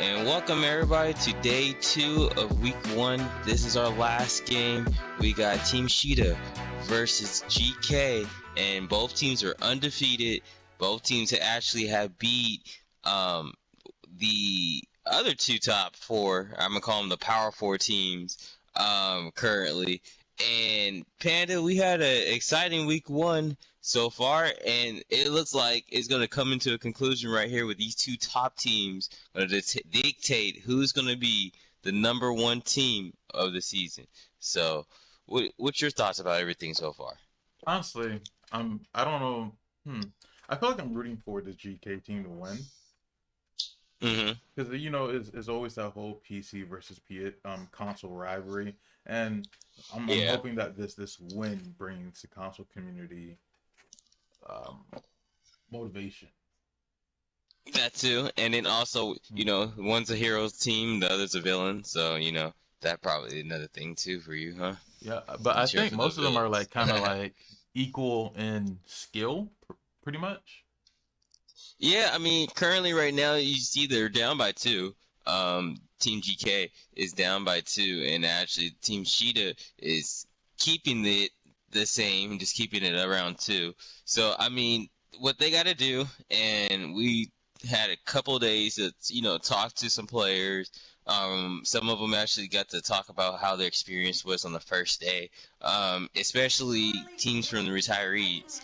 and welcome everybody to day 2 of week 1. This is our last game. We got Team Sheeda versus GK, and both teams are undefeated. Both teams actually have beat the other two top 4. I'm gonna call them the Power 4 teams currently. And Panda, we had an exciting week 1 so far, and it looks like it's going to come into a conclusion right here with these two top teams going to dictate who's going to be the #1 team of the season. So, what's your thoughts about everything so far? Honestly, I don't know. I feel like I'm rooting for the GK team to win. Because it's always that whole PC versus console rivalry, and I'm hoping that this win brings the console community motivation. That too, and then also, one's a hero's team, the other's a villain, so that probably another thing too for you, huh? Yeah, but I think most of them are like kind of like equal in skill, pretty much. Yeah, I mean, currently right now you see they're down by 2. Team GK is down by 2, and actually Team Sheeda is keeping it the same, just keeping it around 2. So I mean, what they got to do, and we had a couple days to talk to some players. Some of them actually got to talk about how their experience was on the first day, especially teams from the retirees.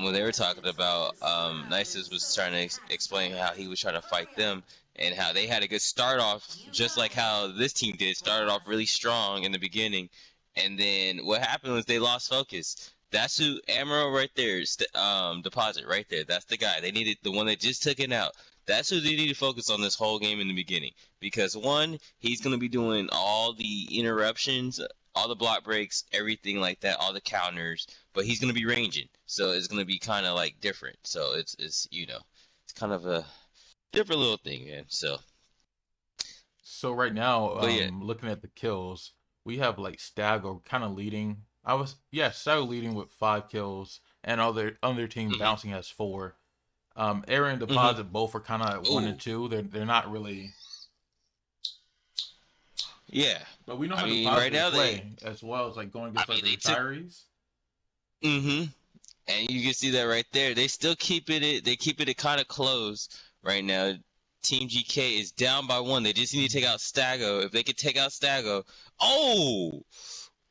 When they were talking about, Nisus was trying to explain how he was trying to fight them and how they had a good start off, just like how this team did. Started off really strong in the beginning, and then what happened was they lost focus. That's who Amaro right there is, Deposit right there. That's the guy. They needed the one that just took it out. That's who they need to focus on this whole game in the beginning. Because one, he's going to be doing all the interruptions, all the block breaks, everything like that, all the counters. But he's going to be ranging. So it's going to be kind of like different. So it's it's kind of a different little thing, man. So right now, looking at the kills, we have like Stago kind of leading. Stago leading with 5 kills, and other team Bouncing has 4. Aaron and Deposit both are kind of 1 and 2. They're not really. Yeah, but we know how Deposit right now play as well as like going against the retirees. And you can see that right there. They still keeping it. They keeping it kind of close right now. Team GK is down by 1. They just need to take out Stago. If they could take out Stago,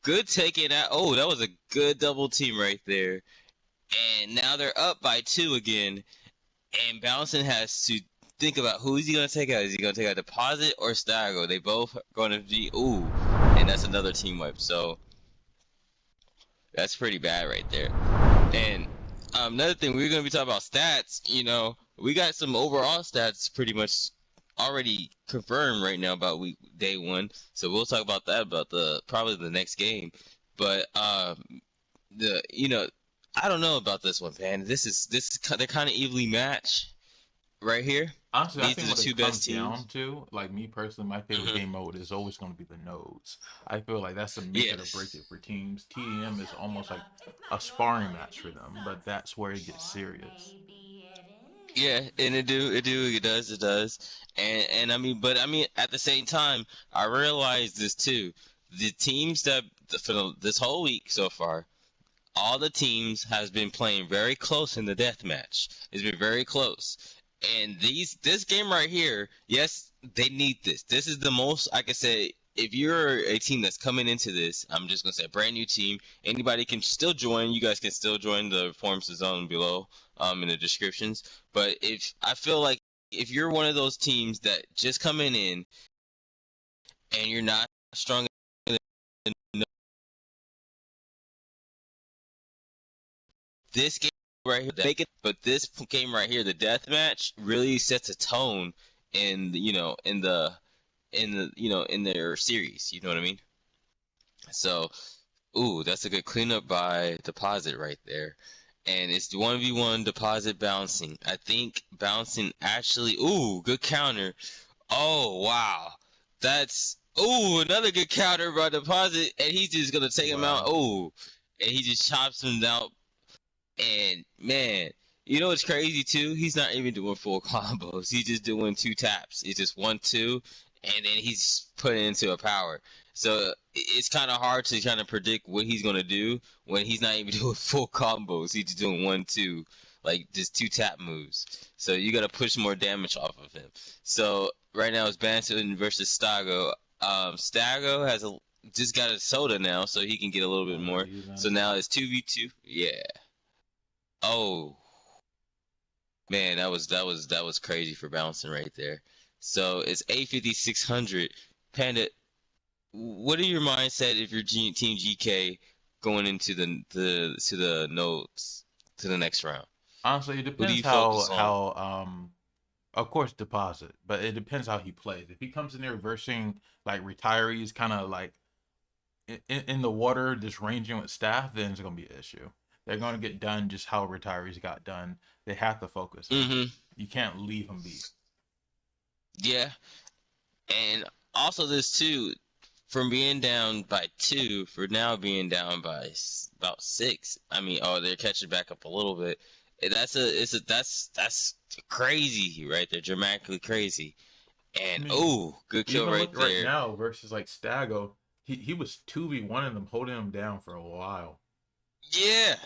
good taking out. Oh, that was a good double team right there. And now they're up by 2 again. And Bouncing has to think about who is he going to take out. Is he going to take out Deposit or Stago? They both going to be, and that's another team wipe. So that's pretty bad right there. And another thing, we're going to be talking about stats. We got some overall stats pretty much already confirmed right now about day 1. So we'll talk about that probably the next game. But I don't know about this one, man. They're kind of evenly matched right here. Honestly, I think what it comes down to, like me personally, my favorite game mode is always going to be the nodes. I feel like that's a make it or break it for teams. TDM is almost like a sparring match for them, but that's where it gets serious. Yeah, and it does. And I mean, at the same time, I realize this too. The teams for this whole week so far, all the teams has been playing very close in the deathmatch. It's been very close. And this game right here, yes, they need this. This is the most, I can say, if you're a team that's coming into this, I'm just going to say a brand new team, anybody can still join. You guys can still join the forums zone below in the descriptions. But I feel like if you're one of those teams that just coming in and you're not strong this game right here, but this game right here, the deathmatch, really sets a tone in their series. You know what I mean? So, that's a good cleanup by Deposit right there, and it's the 1v1 Deposit Bouncing. I think Bouncing actually, good counter. Oh wow, that's another good counter by Deposit, and he's just gonna take him out. And he just chops him out. And man, You know what's crazy too? He's not even doing full combos. He's just doing 2 taps. It's just 1-2, and then he's putting into a power. So it's kind of hard to kind of predict what he's gonna do when he's not even doing full combos. He's just doing 1-2, like just 2 tap moves. So you gotta push more damage off of him. So right now it's Banson versus Stago. Stago has just got a soda now, so he can get a little bit more. So now it's 2v2. Yeah. Oh. Man, that was crazy for bouncing right there. So it's 850-600. Panda, what are your mindset if you're Team GK going into the nodes to the next round? Honestly, it depends how of course deposit, but it depends how he plays. If he comes in there versing like retirees, kind of like in the water, just ranging with staff, then it's gonna be an issue. They're gonna get done just how retirees got done. They have to focus. You can't leave them be. Yeah, and also this too, from being down by 2 for now being down by about 6. I mean, they're catching back up a little bit. That's crazy right there, dramatically crazy. And good kill right there. Right now versus like Stago, he was 2v1 them, holding him down for a while. Yeah,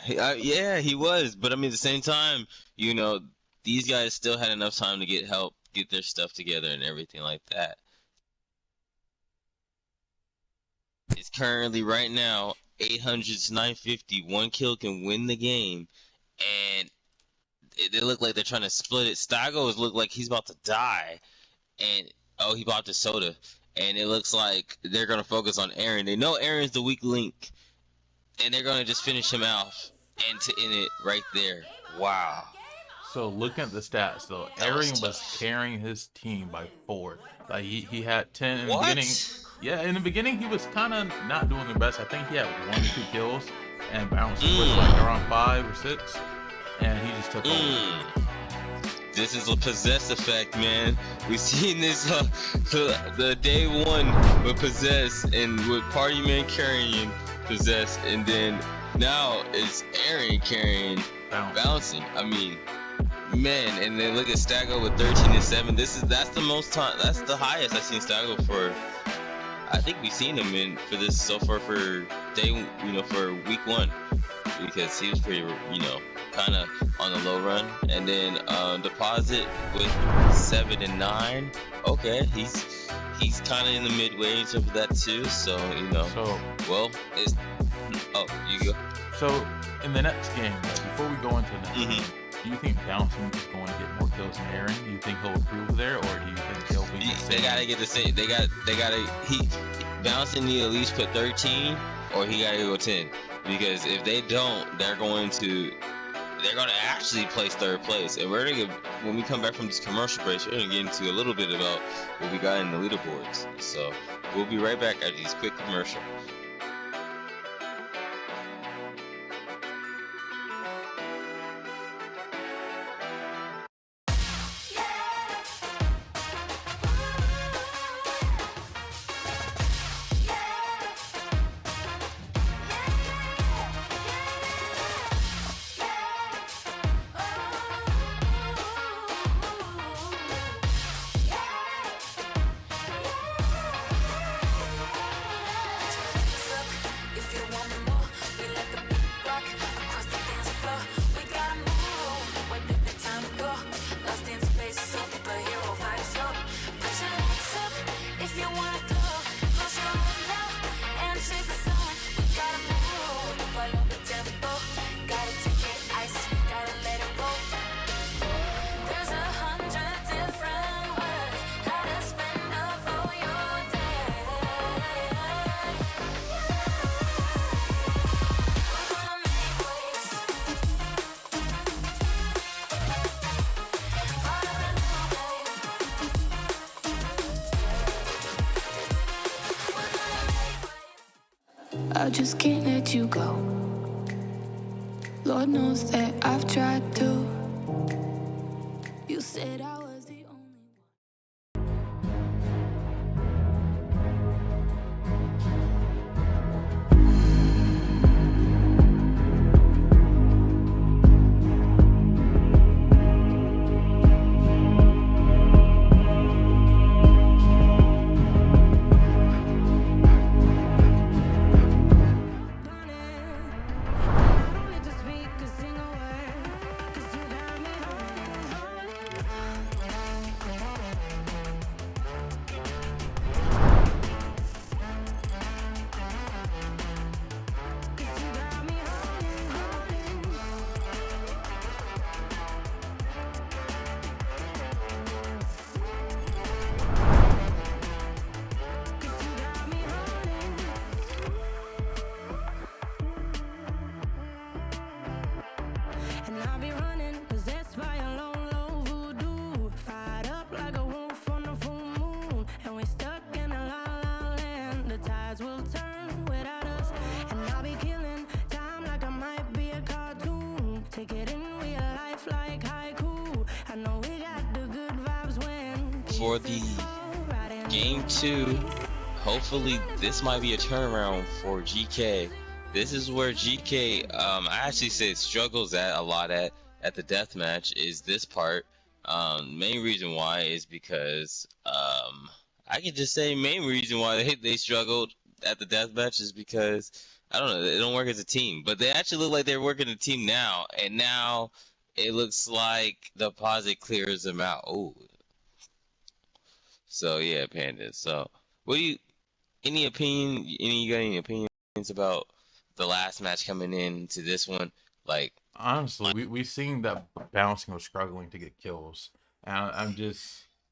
he was. But I mean, at the same time, you know, these guys still had enough time to get help, get their stuff together, and everything like that. It's currently right now 800-950. 1 kill can win the game, and they look like they're trying to split it. Stago look like he's about to die, and he bought the soda, and it looks like they're gonna focus on Aaron. They know Aaron's the weak link, and they're gonna just finish him off and to end it right there. Wow. So looking at the stats though, Aaron was carrying his team by 4. Like he had 10 in the beginning. Yeah, in the beginning he was kind of not doing the best. I think he had 1 or 2 kills, and Bounce was like around 5 or 6, and he just took over. This is a possess effect, man. We've seen this the day 1 with possess and with Party Man carrying possess, and then now it's Aaron carrying bouncing. I mean, man, and then look at Stago with 13-7. That's the most time. That's the highest I've seen Stago for. I think we've seen him in for this so far for for week 1, because he was pretty, kind of on the low run. And then deposit with 7 and 9. Okay, he's kind of in the mid range of that too. So it's you go. So in the next game, before we go into the next game, do you think Bouncing is going to get more kills than Aaron? Do you think he'll improve there, or do you think he'll be the same? They gotta get the same. Bouncing need to at least put 13, or he gotta go 10. Because if they don't, they're gonna actually place 3rd place. And when we come back from this commercial break, we're gonna get into a little bit about what we got in the leaderboards. So we'll be right back after these quick commercials. I just can't let you go. Lord knows that I've tried to. You said I was the only one. for the game 2. Hopefully this might be a turnaround for GK. This is where GK, I actually say struggles a lot at the deathmatch is this part. Main reason why is because I can just say main reason why they struggled at the deathmatch is because I don't know, they don't work as a team. But they actually look like they're working a team now, and now it looks like Deposit clears them out. Oh, so yeah, Panda. So what do you? Any opinion? You got any opinions about the last match coming into this one? Like, honestly, we've seen that Bouncing was struggling to get kills, and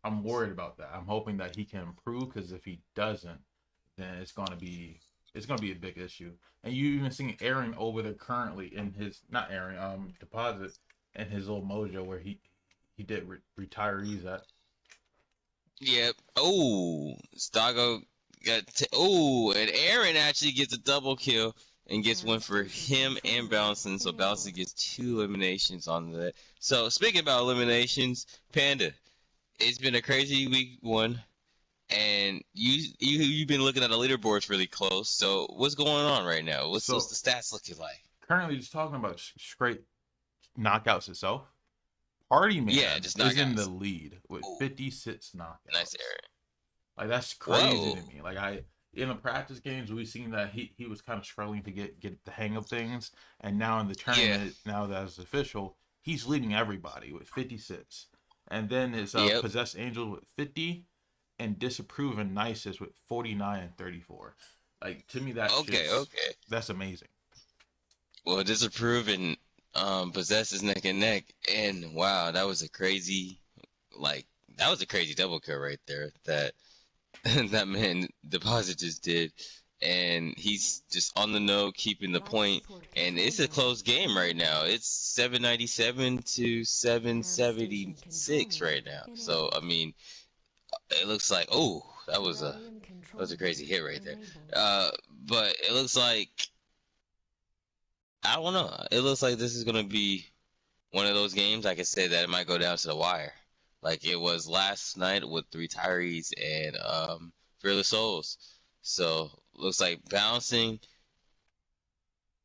I'm worried about that. I'm hoping that he can improve, because if he doesn't, then it's gonna be a big issue. And you even seen Aaron over there currently in his Deposit in his little mojo where he did retirees at. Yep. Oh, Stago got and Aaron actually gets a double kill and gets one for him and Bouncing. So Bouncing gets 2 eliminations on that. So speaking about eliminations, Panda, it's been a crazy week 1, and you've been looking at the leaderboards really close. So what's going on right now? What's the stats looking like? Currently, just talking about straight knockouts itself. Party Man is in the lead with 56 knockouts. Nice, Aaron. Like, that's crazy to me. Like, in the practice games, we've seen that he was kind of struggling to get the hang of things, and now in the tournament, now that it's official, he's leading everybody with 56. And then his Possessed Angel with 50, and Disapprove and Nicest with 49 and 34. Like, to me, that's that's amazing. Well, Disapprove and Possessed is neck and neck, and wow, that was a crazy double kill right there that that man Deposit just did, and he's just on the note, keeping the point, and it's a close game right now. It's 797 to 776 right now. So I mean, it looks like that was a crazy hit right there. But it looks like, I don't know. It looks like this is gonna be one of those games I can say that it might go down to the wire, like it was last night with the retirees and Fearless Souls. So looks like Bouncing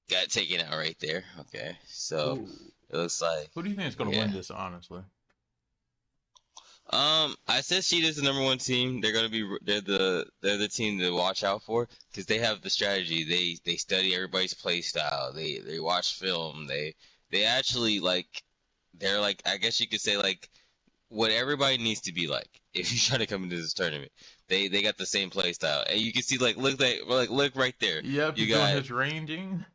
got taken out right there. Okay, so it looks like. Who do you think is gonna win this, honestly? I said Sheeda's the #1 team. They're the team to watch out for, because they have the strategy. They study everybody's play style. They watch film. They actually they're like, I guess you could say, like what everybody needs to be like if you try to come into this tournament. They got the same play style, and you can see look right there. Yep, you got his ranging.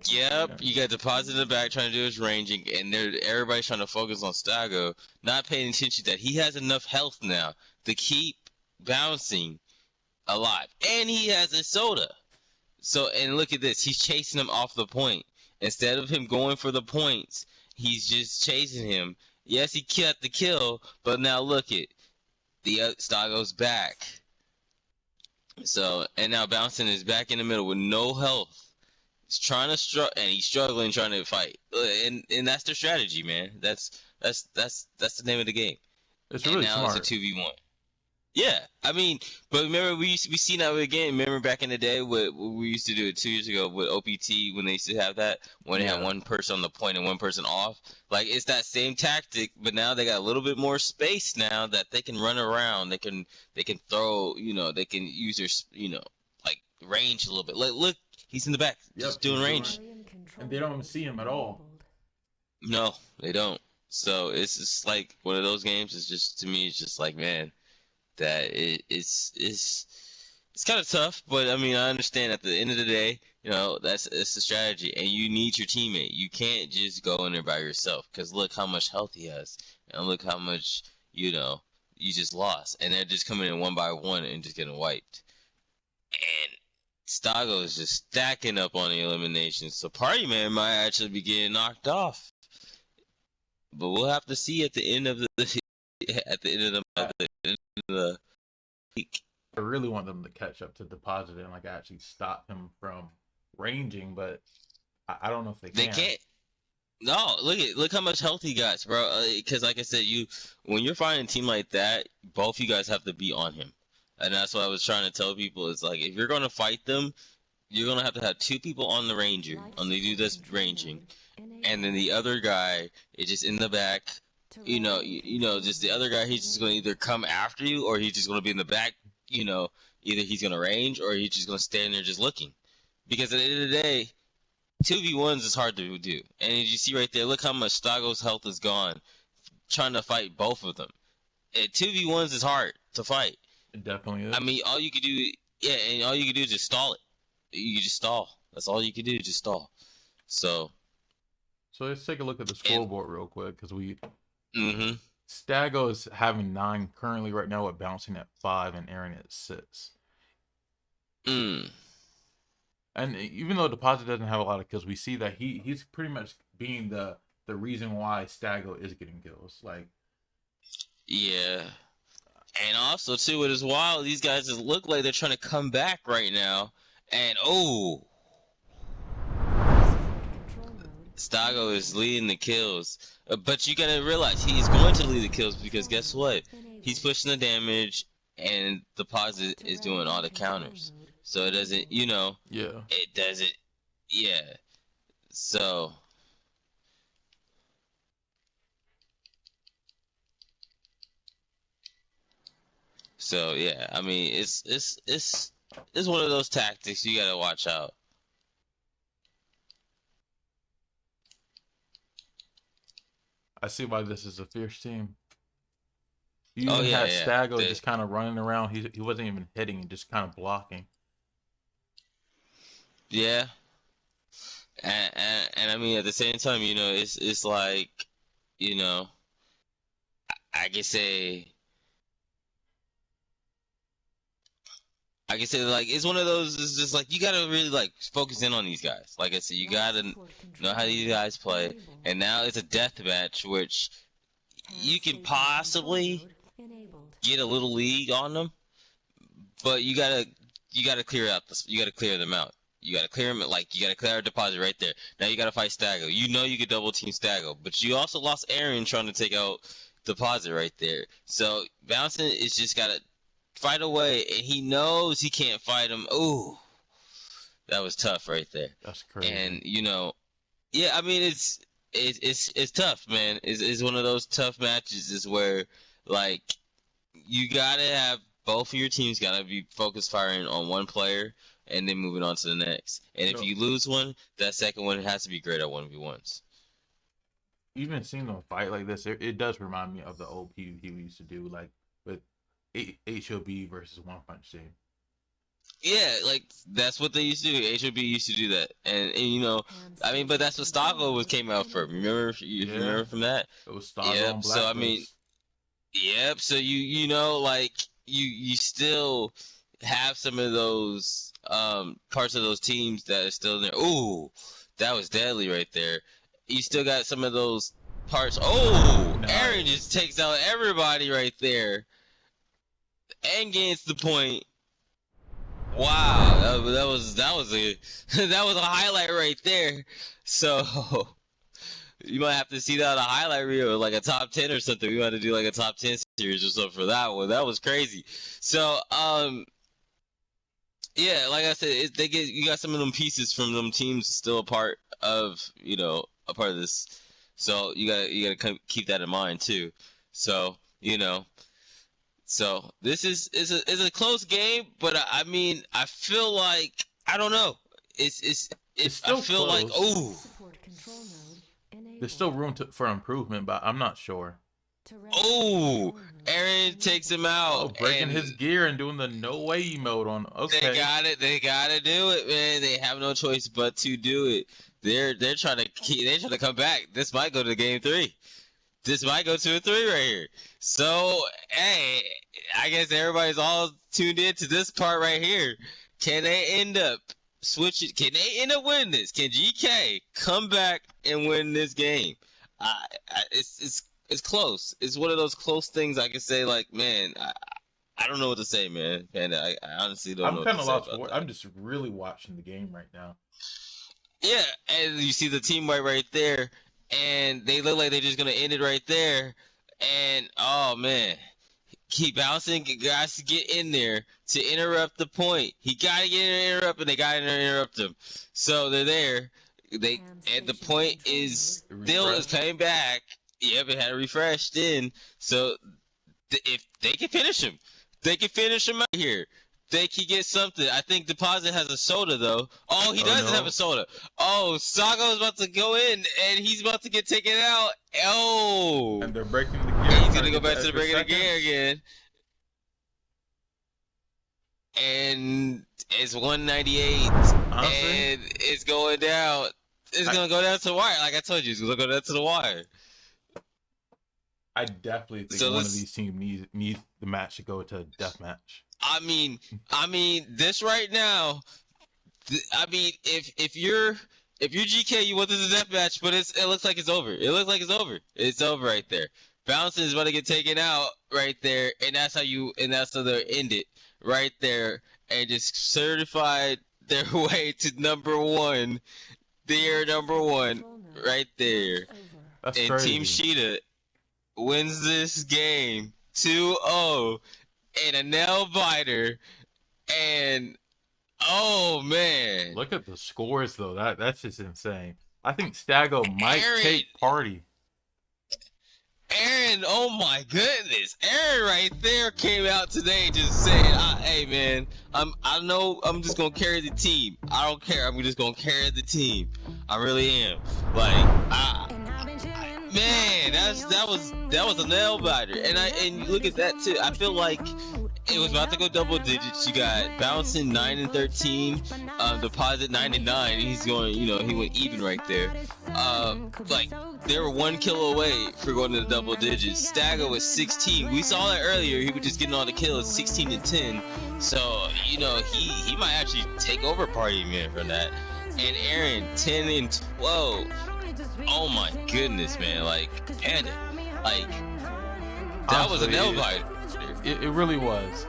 Yep, you got Deposit in the back trying to do his ranging, and everybody's trying to focus on Stago, not paying attention that he has enough health now to keep Bouncing alive, and he has a soda. So, and look at this, he's chasing him off the point. Instead of him going for the points, he's just chasing him. Yes, he got the kill, but now look it, the Stago's back. So, and now Bouncing is back in the middle with no health. He's trying to and he's struggling trying to fight, and that's their strategy, man. That's the name of the game. It's really smart. Now it's a 2v1. Yeah, I mean, but remember we seen that again. Remember back in the day, what we used to do it 2 years ago with OPT, when they used to have that, when they had one person on the point and one person off. Like, it's that same tactic, but now they got a little bit more space now that they can run around. They can throw. They can use their range a little bit. Look. He's in the back, just doing range. And they don't even see him at all. No, they don't. So it's just like one of those games. It's just, to me, it's just like, man, that it's kind of tough. But I mean, I understand at the end of the day, it's the strategy, and you need your teammate. You can't just go in there by yourself, because look how much health he has, and look how much you just lost, and they're just coming in one by one and just getting wiped. And Stago is just stacking up on the eliminations, so Party Man might actually be getting knocked off. But we'll have to see at the end of the week. I really want them to catch up to Deposit and actually stop him from ranging, but I don't know if they can. They can't. No, look how much health he got, bro. Because like I said, when you're fighting a team like that, both you guys have to be on him, and that's what I was trying to tell people. It's like if you're gonna fight them, you're gonna have to have two people on the ranger, on the dude that's ranging, and then the other guy is just in the back. Just the other guy. He's just gonna either come after you, or he's just gonna be in the back. Either he's gonna range, or he's just gonna stand there just looking. Because at the end of the day, 2v1s is hard to do. And as you see right there, look how much Stago's health is gone trying to fight both of them. 2v1s is hard to fight. It definitely is. I mean, all you can do, and all you can do is just stall it. You just stall. That's all you can do, just stall. So let's take a look at the scoreboard real quick, because Mm-hmm. Stago is having 9 currently right now, with bouncing at 5 and Aaron at 6. And even though Deposit doesn't have a lot of kills, we see that he's pretty much being the reason why Stago is getting kills. Like, yeah. And also too, it is wild. These guys just look like they're trying to come back right now. And Stago is leading the kills. But you gotta realize he's going to lead the kills because guess what? He's pushing the damage, and Deposit is doing all the counters. So it doesn't, yeah. It doesn't, yeah. So yeah. I mean, it's one of those tactics you gotta watch out. I see why this is a fierce team. You even had Stago just kind of running around. He wasn't even hitting, and just kind of blocking. Yeah. And I mean, at the same time, it's like, I can say like it's one of those. It's just like you gotta really like focus in on these guys. Like I said, you gotta know how these guys play. And now it's a death match, which you can possibly get a little league on them, but you gotta clear out you gotta clear them out. You gotta clear them. Like you gotta clear our Deposit right there. Now you gotta fight Stago. You could double team Stago, but you also lost Aaron trying to take out Deposit right there. So Bouncing is just gotta fight away, and he knows he can't fight him. Ooh, that was tough right there. That's crazy. And yeah, I mean it's tough, man. It's one of those tough matches. Is where like you gotta have both of your teams gotta be focused firing on one player, and then moving on to the next. And if you lose one, that second one has to be great at 1v1s. Even seeing them fight like this, it does remind me of the old PvP we used to do, like with HOB versus One Punch Team. Yeah, like that's what they used to do. HOB used to do that, and I mean, but that's what Stago came out for. Remember, remember from that? It was Stago. Yep. So I mean, yep. So like you still have some of those parts of those teams that are still there. Ooh, that was deadly right there. You still got some of those parts. Oh, nice. Aaron just takes out everybody right there, and gains the point. Wow, that was a highlight right there. So you might have to see that on a highlight reel, like a top 10 or something. We might have to do like a top 10 series or something for that one. That was crazy. So yeah, like I said, you got some of them pieces from them teams still a part of this. So you gotta keep that in mind too. So So this is a close game, but I mean I feel like I don't know. It's still I feel close. Like there's still room for improvement, but I'm not sure. Oh, Aaron takes him out. Oh, breaking his gear and doing the no way mode on. Okay, they gotta do it, man. They have no choice but to do it. They're trying to come back. This might go to game 3. This might go to a 3 right here. So, hey, I guess everybody's all tuned in to this part right here. Can they end up switching? Can they end up winning this? Can GK come back and win this game? It's close. It's one of those close things I can say, like, man, I don't know what to say, man. Panda, I honestly don't know what to say. I'm kind of lost. I'm just really watching the game right now. Yeah, and you see the team right there. and they look like they're just gonna end it right there. And oh man, keep bouncing, guys, to get in there to interrupt the point. He gotta get in and interrupt, and they gotta interrupt him. So they're there. And the point is still is coming back. Yep, it had refreshed in. So if they can finish him, they can finish him out here. They can get something. I think Deposit has a soda though. Oh, he doesn't have a soda. Oh, Sago is about to go in, and he's about to get taken out. Oh, and they're breaking the gear. And he's gonna go back to the breaking the gear again. And it's 198, and it's going down. It's gonna go down to the wire, like I told you. It's gonna go down to the wire. I definitely think one of these teams needs the match to go to a death match. I mean, this right now. I mean, if you're GK, you want this a death match, but it looks like it's over. It looks like it's over. It's over right there. Bouncing is about to get taken out right there, and that's how they end it right there, and just certified their way to number one. They're number one right there. That's and crazy. Team Sheeda wins this game 2-0 and a nail biter. And oh man, look at the scores though. That's just insane. I think Stago might take party. Aaron, oh my goodness, Aaron right there came out today just saying, "Hey man, I know I'm just gonna carry the team. I don't care. I'm just gonna carry the team. I really am." Like, man, that was a nail biter. And look at that too. I feel like it was about to go double digits. You got Bouncing 9 and 13, Deposit 9 and 9. He's going, he went even right there. Like they were 1 kill away for going to the double digits. Stagger was 16. We saw that earlier. He was just getting all the kills, 16 and 10. So he might actually take over Party Man from that. And Aaron 10 and 12. Oh my goodness, man! Like Panda, like that was a nail biter. It really was.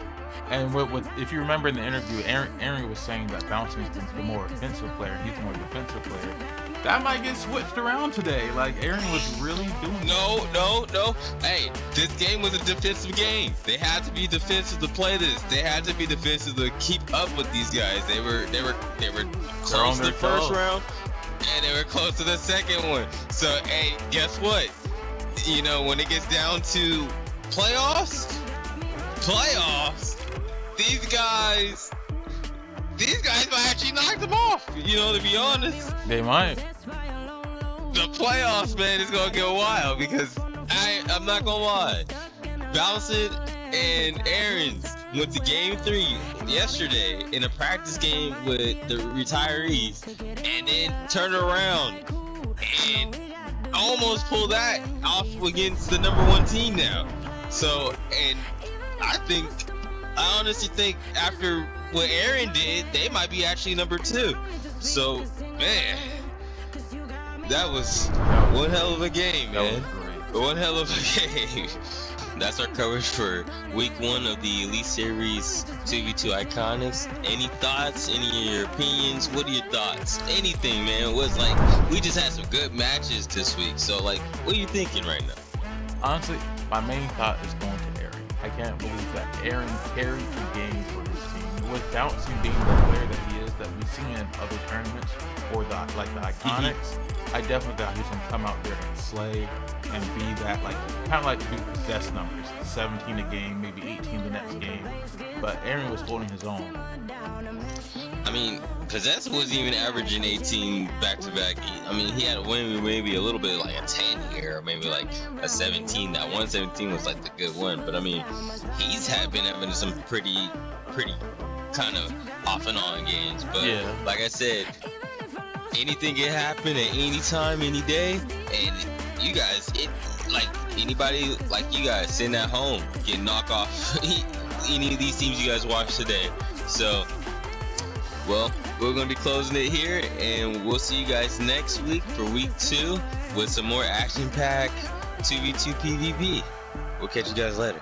And if you remember in the interview, Aaron was saying that Bouncing is the more offensive player. He's the more defensive player. That might get switched around today. Like Aaron was really doing. No. Hey, this game was a defensive game. They had to be defensive to play this. They had to be defensive to keep up with these guys. They were close to the first round, and they were close to the second one. So hey, guess what? When it gets down to playoffs, these guys might actually knock them off. To be honest, they might. The playoffs, man, is gonna get wild because I'm not gonna lie. Bouncing and Aaron's went to game 3 yesterday in a practice game with the retirees, and then turned around and almost pulled that off against the number 1 team now. So, and I honestly think after what Aaron did, they might be actually number 2. So, man, that was one hell of a game, man. One hell of a game. That's our coverage for week 1 of the Elite Series 2v2 Iconics. Any thoughts? Any of your opinions? What are your thoughts? Anything, man. It was like, we just had some good matches this week. So, like, what are you thinking right now? Honestly, my main thought is going to Aaron. I can't believe that Aaron carried the game for his team. With Bouncing being the player that he is, that we've seen in other tournaments, or the Iconics, I definitely thought he was going to come out there and slay and be that, kind of like do possess numbers, 17 a game, maybe 18 the next game. But Aaron was holding his own. I mean, Possess wasn't even averaging 18 back-to-back. I mean, he had a win maybe a little bit like a 10 here, or maybe like a 17. That 117 was like the good one. But I mean, he's been having some pretty kind of off and on games. But yeah, like I said, anything can happen at any time, any day. And you guys, anybody like you guys sitting at home get knock off any of these teams you guys watch today. So, well, we're going to be closing it here, and we'll see you guys next week for week 2 with some more action-packed 2v2 PvP. We'll catch you guys later.